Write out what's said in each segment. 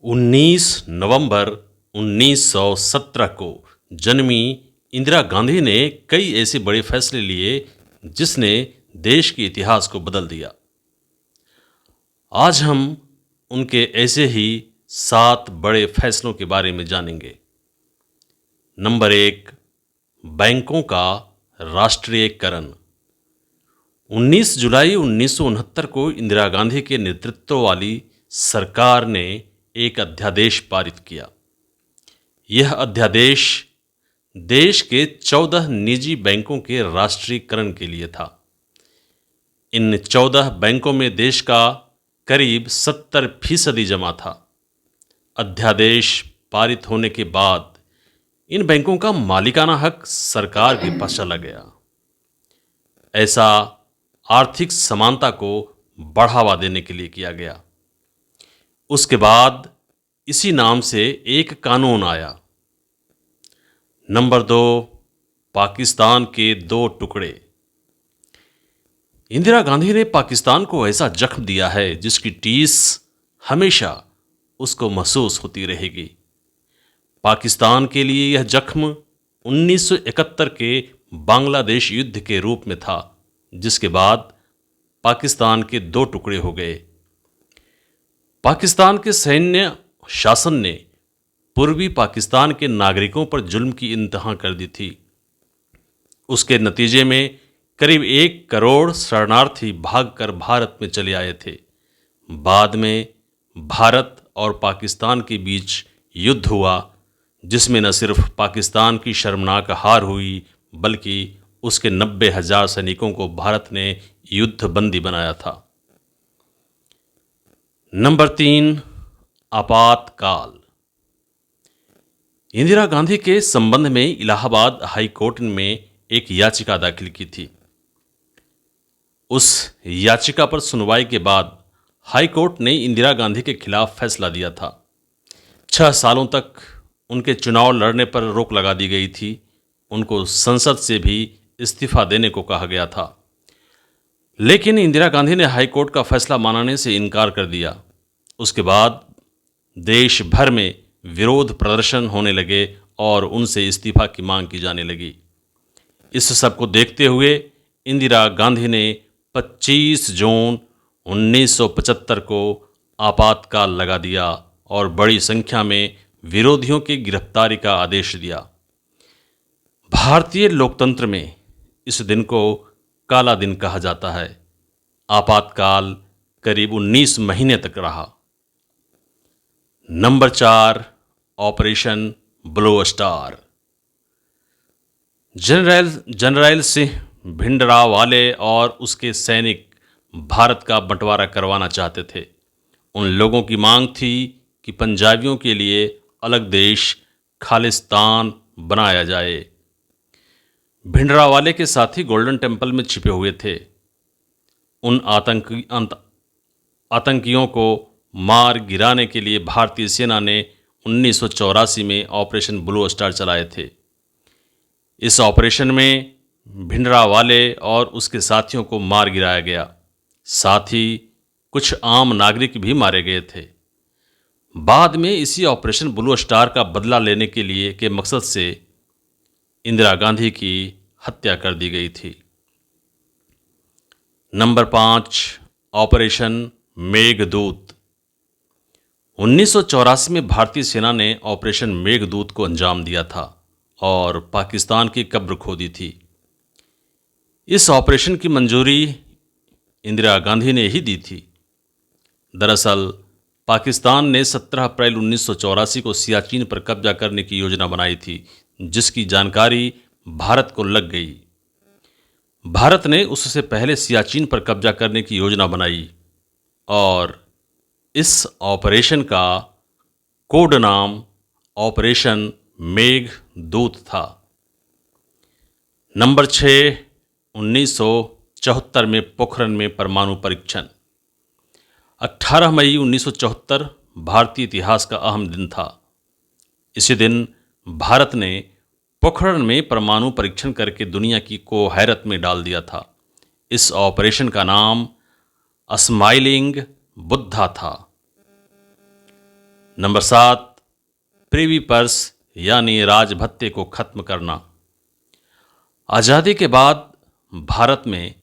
19 नवंबर 1917 को जन्मी इंदिरा गांधी ने कई ऐसे बड़े फैसले लिए जिसने देश के इतिहास को बदल दिया। आज हम उनके ऐसे ही 7 बड़े फैसलों के बारे में जानेंगे। नंबर 1, बैंकों का राष्ट्रीयकरण। 19 जुलाई 1969 को इंदिरा गांधी के नेतृत्व वाली सरकार ने एक अध्यादेश पारित किया। यह अध्यादेश देश के 14 निजी बैंकों के राष्ट्रीयकरण के लिए था। इन 14 बैंकों में देश का करीब 70% जमा था। अध्यादेश पारित होने के बाद इन बैंकों का मालिकाना हक सरकार के पास चला गया। ऐसा आर्थिक समानता को बढ़ावा देने के लिए किया गया। उसके बाद इसी नाम से एक कानून आया। नंबर 2, पाकिस्तान के 2 टुकड़े। इंदिरा गांधी ने पाकिस्तान को ऐसा जख्म दिया है जिसकी टीस हमेशा उसको महसूस होती रहेगी। पाकिस्तान के लिए यह जख्म 1971 के बांग्लादेश युद्ध के रूप में था, जिसके बाद पाकिस्तान के 2 टुकड़े हो गए। पाकिस्तान के सैन्य शासन ने पूर्वी पाकिस्तान के नागरिकों पर जुल्म की इंतहा कर दी थी। उसके नतीजे में करीब 1 करोड़ शरणार्थी भागकर भारत में चले आए थे। बाद में भारत और पाकिस्तान के बीच युद्ध हुआ, जिसमें न सिर्फ पाकिस्तान की शर्मनाक हार हुई बल्कि उसके 90,000 सैनिकों को भारत ने युद्धबंदी बनाया था। नंबर 3, आपातकाल। इंदिरा गांधी के संबंध में इलाहाबाद हाई कोर्ट में एक याचिका दाखिल की थी। उस याचिका पर सुनवाई के बाद हाई कोर्ट ने इंदिरा गांधी के खिलाफ फैसला दिया था। 6 सालों तक उनके चुनाव लड़ने पर रोक लगा दी गई थी। उनको संसद से भी इस्तीफा देने को कहा गया था, लेकिन इंदिरा गांधी ने हाई कोर्ट का फैसला मानने से इनकार कर दिया। उसके बाद देश भर में विरोध प्रदर्शन होने लगे और उनसे इस्तीफा की मांग की जाने लगी। इस सब को देखते हुए इंदिरा गांधी ने 25 जून 1975 को आपातकाल लगा दिया और बड़ी संख्या में विरोधियों की गिरफ्तारी का आदेश दिया। भारतीय लोकतंत्र में इस दिन को काला दिन कहा जाता है। आपातकाल करीब 19 महीने तक रहा। Number 4, operation blue star. General Singh Bhindranwale और उसके सैनिक भारत का बंटवारा करवाना चाहते थे। उन लोगों की मांग थी कि पंजाबियों के लिए अलग देश खालिस्तान बनाया जाए। भिंडरावाले के साथी गोल्डन टेम्पल में छिपे हुए थे। उन आतंकियों को मार गिराने के लिए भारतीय सेना ने 1984 में ऑपरेशन ब्लू स्टार चलाए थे। इस ऑपरेशन में भिंडरावाले और उसके साथियों को मार गिराया गया। साथ ही कुछ आम नागरिक भी मारे गए थे। बाद में इसी ऑपरेशन ब्लू स्टार का बदला लेने के मकसद से इंदिरा गांधी की हत्या कर दी गई थी। Number 5, operation Meghdoot. 1984 में भारतीय सेना ने ऑपरेशन मेघदूत को अंजाम दिया था और पाकिस्तान की कब्र खोदी थी। इस ऑपरेशन की मंजूरी इंदिरा गांधी ने ही दी थी। दरअसल पाकिस्तान ने 17 अप्रैल 1984 को सियाचिन पर कब्जा करने की योजना बनाई थी, जिसकी जानकारी भारत को लग गई। भारत ने उससे पहले सियाचिन पर कब्जा करने की योजना बनाई और इस ऑपरेशन का कोड नाम ऑपरेशन मेघदूत था। नंबर 6, 1974 में पोखरण में परमाणु परीक्षण। 18 मई 1974 भारतीय इतिहास का अहम दिन था। इसी दिन भारत ने पोखरण में परमाणु परीक्षण करके दुनिया को हैरत में डाल दिया था। इस ऑपरेशन का नाम स्माइलिंग बुद्धा था। नंबर 7, प्रिवी पर्स यानी राज भत्ते को खत्म करना। आज़ादी के बाद भारत में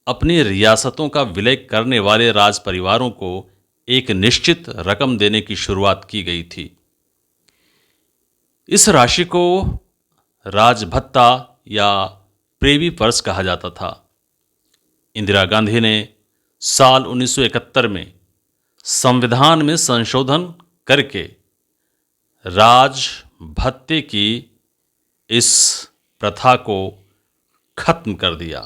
अपनी रियासतों का विलय करने वाले राज परिवारों को एक निश्चित रकम देने की शुरुआत की गई थी। इस राशि को राजभत्ता या प्रेवी पर्स कहा जाता था। इंदिरा गांधी ने साल 1971 में संविधान में संशोधन करके राज भत्ते की इस प्रथा को खत्म कर दिया।